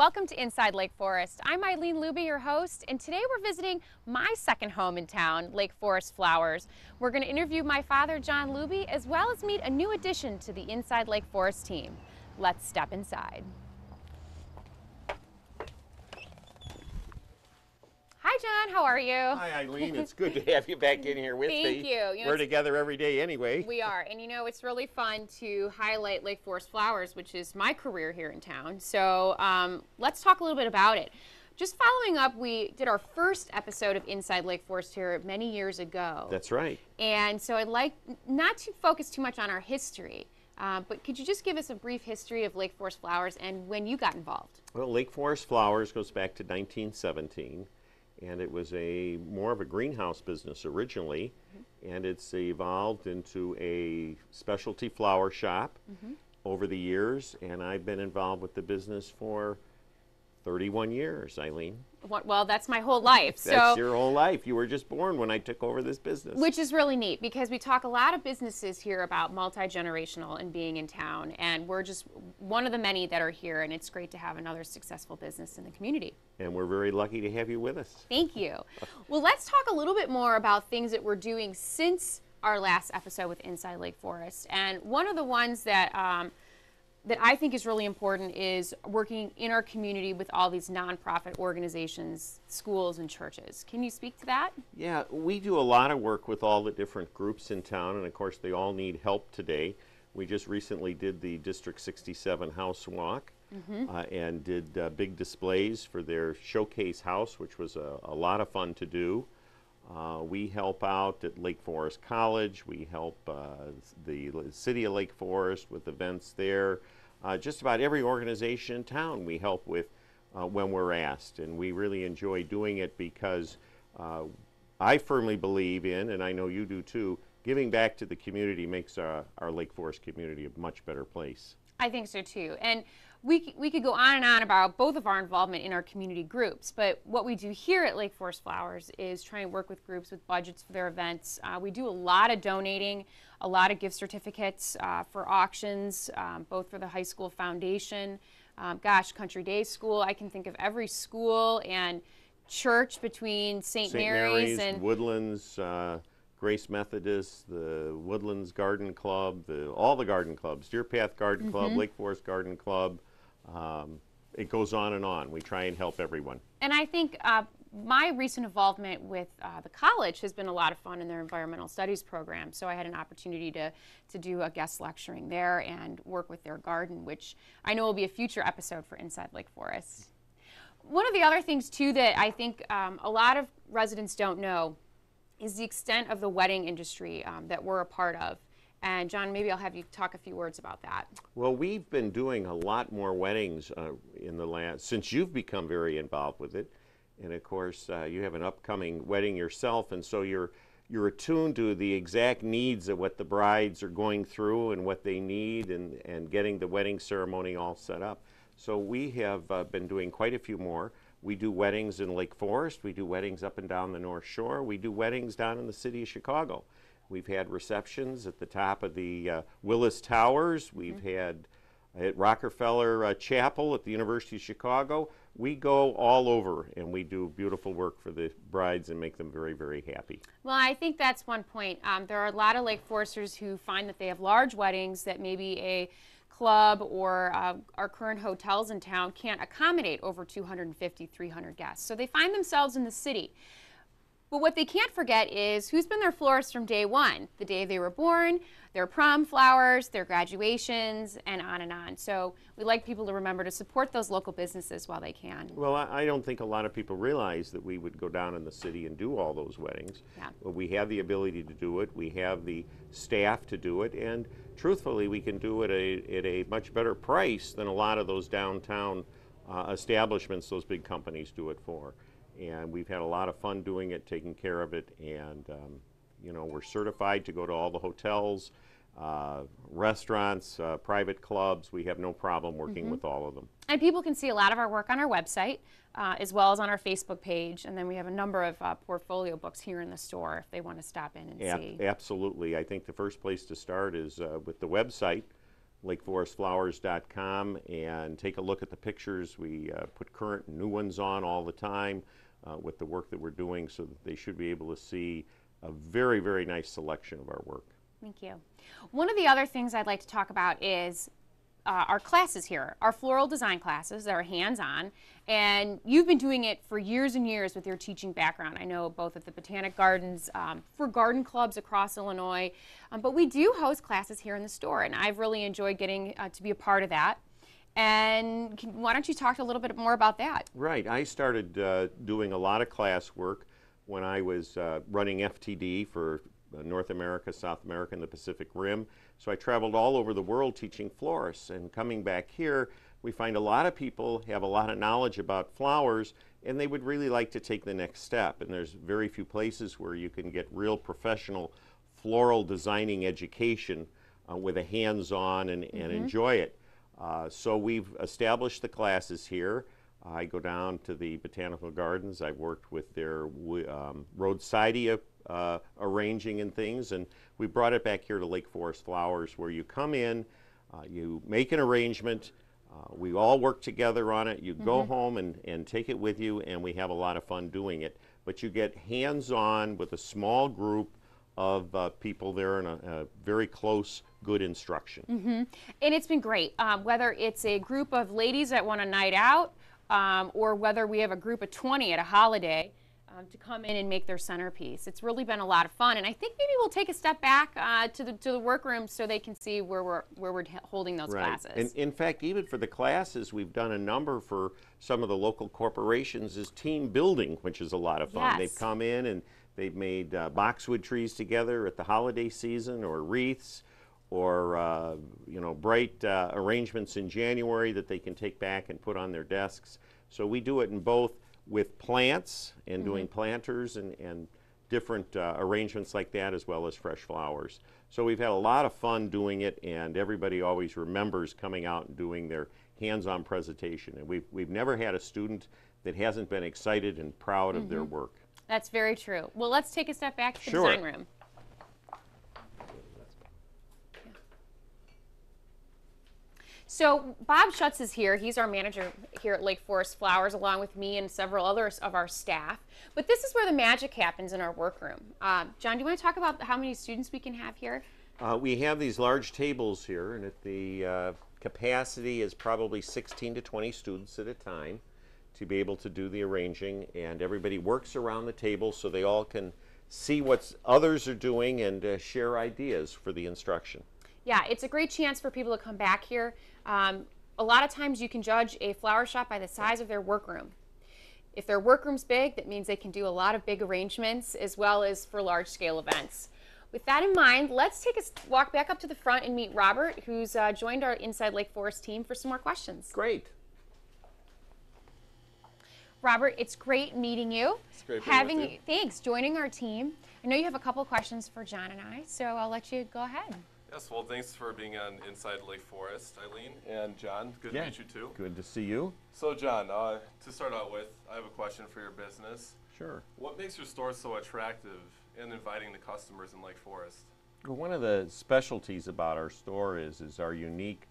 Welcome to Inside Lake Forest. I'm Eileen Luby, your host, and today we're visiting my second home in town, Lake Forest Flowers. We're going to interview my father, John Luby, as well as meet a new addition to the Inside Lake Forest team. Let's step inside. Hi, John. How are you? Hi, Eileen. It's good to have you back in here with me. Thank you. We're together every day anyway. We are. And it's really fun to highlight Lake Forest Flowers, which is my career here in town. So let's talk a little bit about it. Just following up, we did our first episode of Inside Lake Forest here many years ago. That's right. And so I'd like not to focus too much on our history, but could you just give us a brief history of Lake Forest Flowers and when you got involved? Well, Lake Forest Flowers goes back to 1917. And it was more of a greenhouse business originally, and it's evolved into a specialty flower shop over the years, and I've been involved with the business for 31 years, Eileen. Well, that's my whole life. That's your whole life. You were just born when I took over this business. Which is really neat because we talk a lot of businesses here about multi-generational and being in town, and we're just one of the many that are here, and it's great to have another successful business in the community. And we're very lucky to have you with us. Thank you. Well, let's talk a little bit more about things that we're doing since our last episode with Inside Lake Forest. And one of the ones that I think is really important is working in our community with all these nonprofit organizations, schools, and churches. Can you speak to that? Yeah, we do a lot of work with all the different groups in town, and of course they all need help today. We just recently did the District 67 House Walk and did big displays for their showcase house, which was a lot of fun to do. We help out at Lake Forest College. We help the city of Lake Forest with events there. Just about every organization in town we help with when we're asked, and we really enjoy doing it because I firmly believe in, and I know you do too, giving back to the community makes our Lake Forest community a much better place. I think so too. And we could go on and on about both of our involvement in our community groups, but what we do here at Lake Forest Flowers is try and work with groups with budgets for their events. We do a lot of donating, a lot of gift certificates for auctions, both for the high school foundation, Country Day School. I can think of every school and church between St. Mary's and Woodlands, Grace Methodist, the Woodlands Garden Club, all the garden clubs, Deer Path Garden Club, Lake Forest Garden Club. It goes on and on. We try and help everyone. And I think my recent involvement with the college has been a lot of fun in their environmental studies program. So I had an opportunity to do a guest lecturing there and work with their garden, which I know will be a future episode for Inside Lake Forest. One of the other things too that I think a lot of residents don't know is the extent of the wedding industry that we're a part of. And John, maybe I'll have you talk a few words about that. Well, we've been doing a lot more weddings since you've become very involved with it. And of course, you have an upcoming wedding yourself, and so you're attuned to the exact needs of what the brides are going through and what they need and getting the wedding ceremony all set up. So we have been doing quite a few more. We do weddings in Lake Forest. We do weddings up and down the North Shore. We do weddings down in the city of Chicago. We've had receptions at the top of the Willis Towers. We've had at Rockefeller Chapel at the University of Chicago. We go all over, and we do beautiful work for the brides and make them very, very happy. Well, I think that's one point. There are a lot of Lake Foresters who find that they have large weddings that maybe a club or our current hotels in town can't accommodate over 250, 300 guests. So they find themselves in the city. But what they can't forget is who's been their florist from day one, the day they were born, their prom flowers, their graduations, and on and on. So we like people to remember to support those local businesses while they can. Well, I don't think a lot of people realize that we would go down in the city and do all those weddings. Yeah. Well, we have the ability to do it. We have the staff to do it. And truthfully, we can do it at a much better price than a lot of those downtown establishments those big companies do it for. And we've had a lot of fun doing it, taking care of it, and we're certified to go to all the hotels, restaurants, private clubs. We have no problem working with all of them. And people can see a lot of our work on our website, as well as on our Facebook page, and then we have a number of portfolio books here in the store if they want to stop in and see. Absolutely. I think the first place to start is with the website, lakeforestflowers.com, and take a look at the pictures. We put current and new ones on all the time with the work that we're doing, so that they should be able to see a very, very nice selection of our work. Thank you. One of the other things I'd like to talk about is our classes here, our floral design classes that are hands-on, and you've been doing it for years and years with your teaching background. I know both at the Botanic Gardens, for garden clubs across Illinois, but we do host classes here in the store, and I've really enjoyed getting to be a part of that. And why don't you talk a little bit more about that? Right. I started doing a lot of class work when I was running FTD for North America, South America, and the Pacific Rim. So I traveled all over the world teaching florists, and coming back here, we find a lot of people have a lot of knowledge about flowers, and they would really like to take the next step. And there's very few places where you can get real professional floral designing education with a hands-on and enjoy it. So we've established the classes here. I go down to the Botanical Gardens. I've worked with their roadsidea arranging and things, and we brought it back here to Lake Forest Flowers, where you come in, you make an arrangement, we all work together on it, you go home and take it with you, and we have a lot of fun doing it. But you get hands-on with a small group of people there in a very close, good instruction. And it's been great, whether it's a group of ladies that want a night out, or whether we have a group of 20 at a holiday to come in and make their centerpiece. It's really been a lot of fun, and I think maybe we'll take a step back to the workroom so they can see where we're holding those classes. And in fact, even for the classes, we've done a number for some of the local corporations is team building, which is a lot of fun. Yes. They've come in and they've made boxwood trees together at the holiday season, or wreaths, or bright arrangements in January that they can take back and put on their desks. So we do it in both with plants and doing planters and different arrangements like that, as well as fresh flowers. So we've had a lot of fun doing it, and everybody always remembers coming out and doing their hands-on presentation. And we've never had a student that hasn't been excited and proud of their work. That's very true. Well, let's take a step back to the Sure. design room. So Bob Schutz is here. He's our manager here at Lake Forest Flowers, along with me and several others of our staff. But this is where the magic happens in our workroom. John, do you want to talk about how many students we can have here? We have these large tables here, and at the capacity is probably 16 to 20 students at a time to be able to do the arranging, and everybody works around the table so they all can see what others are doing and share ideas for the instruction. Yeah, it's a great chance for people to come back here. A lot of times you can judge a flower shop by the size of their workroom. If their workroom's big, that means they can do a lot of big arrangements as well as for large-scale events. With that in mind, let's take a walk back up to the front and meet Robert, who's joined our Inside Lake Forest team for some more questions. Great. Robert, it's great meeting you. It's great being with you. Thanks, joining our team. I know you have a couple questions for John and I, so I'll let you go ahead. Yes, well, thanks for being on Inside Lake Forest, Eileen. And John, good to meet you too. Good to see you. So John, to start out with, I have a question for your business. Sure. What makes your store so attractive and inviting to customers in Lake Forest? Well, one of the specialties about our store is our unique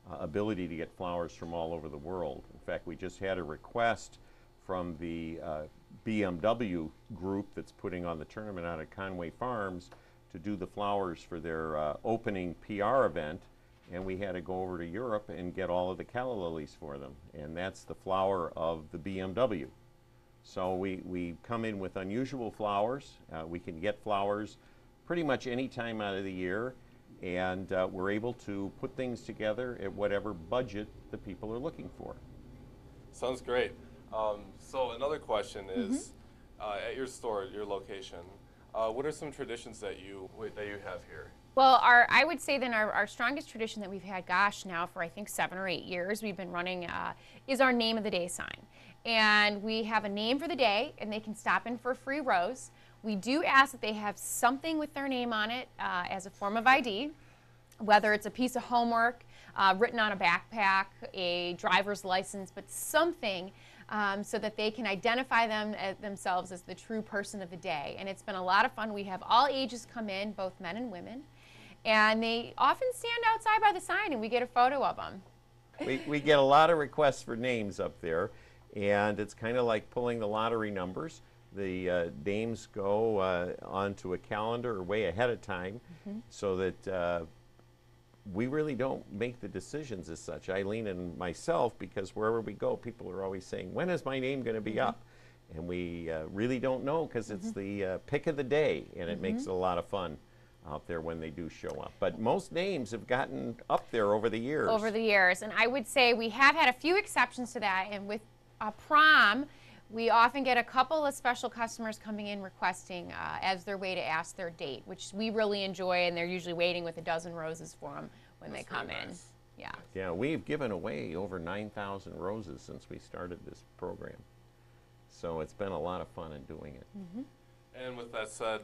ability to get flowers from all over the world. In fact, we just had a request from the BMW group that's putting on the tournament out at Conway Farms to do the flowers for their opening PR event, and we had to go over to Europe and get all of the calla lilies for them, and that's the flower of the BMW. So we come in with unusual flowers. We can get flowers pretty much any time out of the year, and we're able to put things together at whatever budget the people are looking for. Sounds great. So another question is, at your store, at your location, what are some traditions that you have here? Well, I would say then our strongest tradition that we've had, gosh, now for I think 7 or 8 years we've been running is our name of the day sign. And we have a name for the day, and they can stop in for a free rose. We do ask that they have something with their name on it as a form of ID, whether it's a piece of homework written on a backpack, a driver's license, but something so that they can identify themselves as the true person of the day. And it's been a lot of fun. We have all ages come in, both men and women. and they often stand outside by the sign and we get a photo of them. We get a lot of requests for names up there, and it's kind of like pulling the lottery numbers. The names go onto a calendar way ahead of time, so that we really don't make the decisions as such, Eileen and myself, because wherever we go, people are always saying, when is my name going to be up? And we really don't know, because it's the pick of the day, and it makes it a lot of fun out there when they do show up. But most names have gotten up there over the years. Over the years, and I would say we have had a few exceptions to that, and with prom, we often get a couple of special customers coming in requesting as their way to ask their date, which we really enjoy, and they're usually waiting with a dozen roses for them when they come in. Yeah. Yeah, we've given away over 9,000 roses since we started this program. So it's been a lot of fun in doing it. And with that said,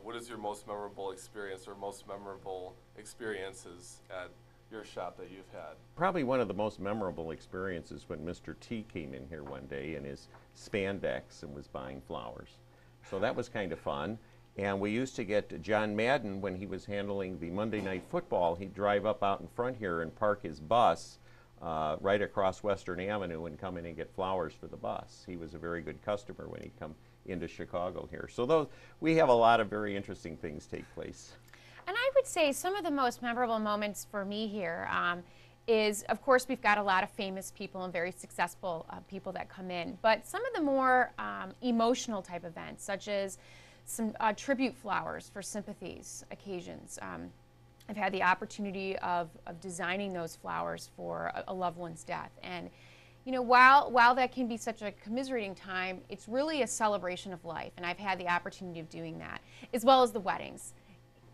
what is your most memorable experience or most memorable experiences at your shop that you've had? Probably one of the most memorable experiences when Mr. T came in here one day in his spandex and was buying flowers. So that was kind of fun. And we used to get John Madden, when he was handling the Monday Night Football, he'd drive up out in front here and park his bus right across Western Avenue and come in and get flowers for the bus. He was a very good customer when he'd come into Chicago here. So we have a lot of very interesting things take place. And I would say some of the most memorable moments for me here is, of course, we've got a lot of famous people and very successful people that come in, but some of the more emotional type events, such as some tribute flowers for sympathies occasions. I've had the opportunity of designing those flowers for a loved one's death. And you know, while that can be such a commiserating time, it's really a celebration of life, and I've had the opportunity of doing that, as well as the weddings.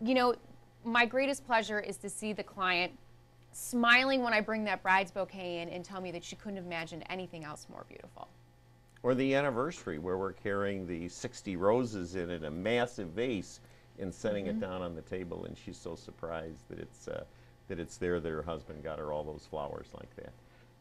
You know, my greatest pleasure is to see the client smiling when I bring that bride's bouquet in and tell me that she couldn't have imagined anything else more beautiful. Or the anniversary, where we're carrying the 60 roses in a massive vase and setting it down on the table, and she's so surprised that it's there that her husband got her all those flowers like that.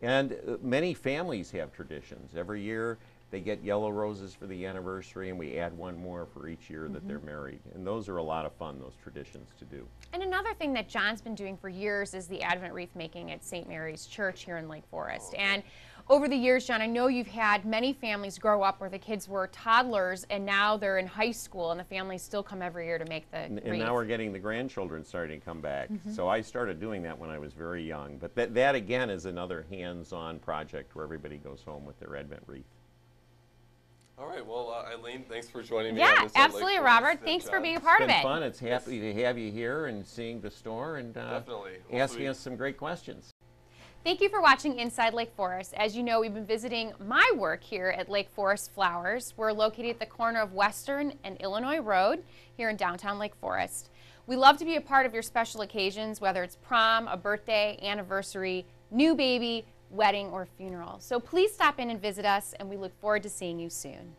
And many families have traditions. Every year they get yellow roses for the anniversary, and we add one more for each year that they're married. And those are a lot of fun, those traditions to do. And another thing that John's been doing for years is the Advent wreath making at St. Mary's Church here in Lake Forest. And over the years, John, I know you've had many families grow up where the kids were toddlers and now they're in high school, and the families still come every year to make the wreath. And now we're getting the grandchildren starting to come back. So I started doing that when I was very young. But that again is another hands-on project where everybody goes home with their Advent wreath. All right, well, Eileen, thanks for joining me. Yeah, on this absolutely, Robert. Thanks for being a part of It's it. been fun. It's happy to have you here and seeing the store and Definitely. asking us some great questions. Thank you for watching Inside Lake Forest. As you know, we've been visiting my work here at Lake Forest Flowers. We're located at the corner of Western and Illinois Road here in downtown Lake Forest. We love to be a part of your special occasions, whether it's prom, a birthday, anniversary, new baby, wedding, or funeral. So please stop in and visit us, and we look forward to seeing you soon.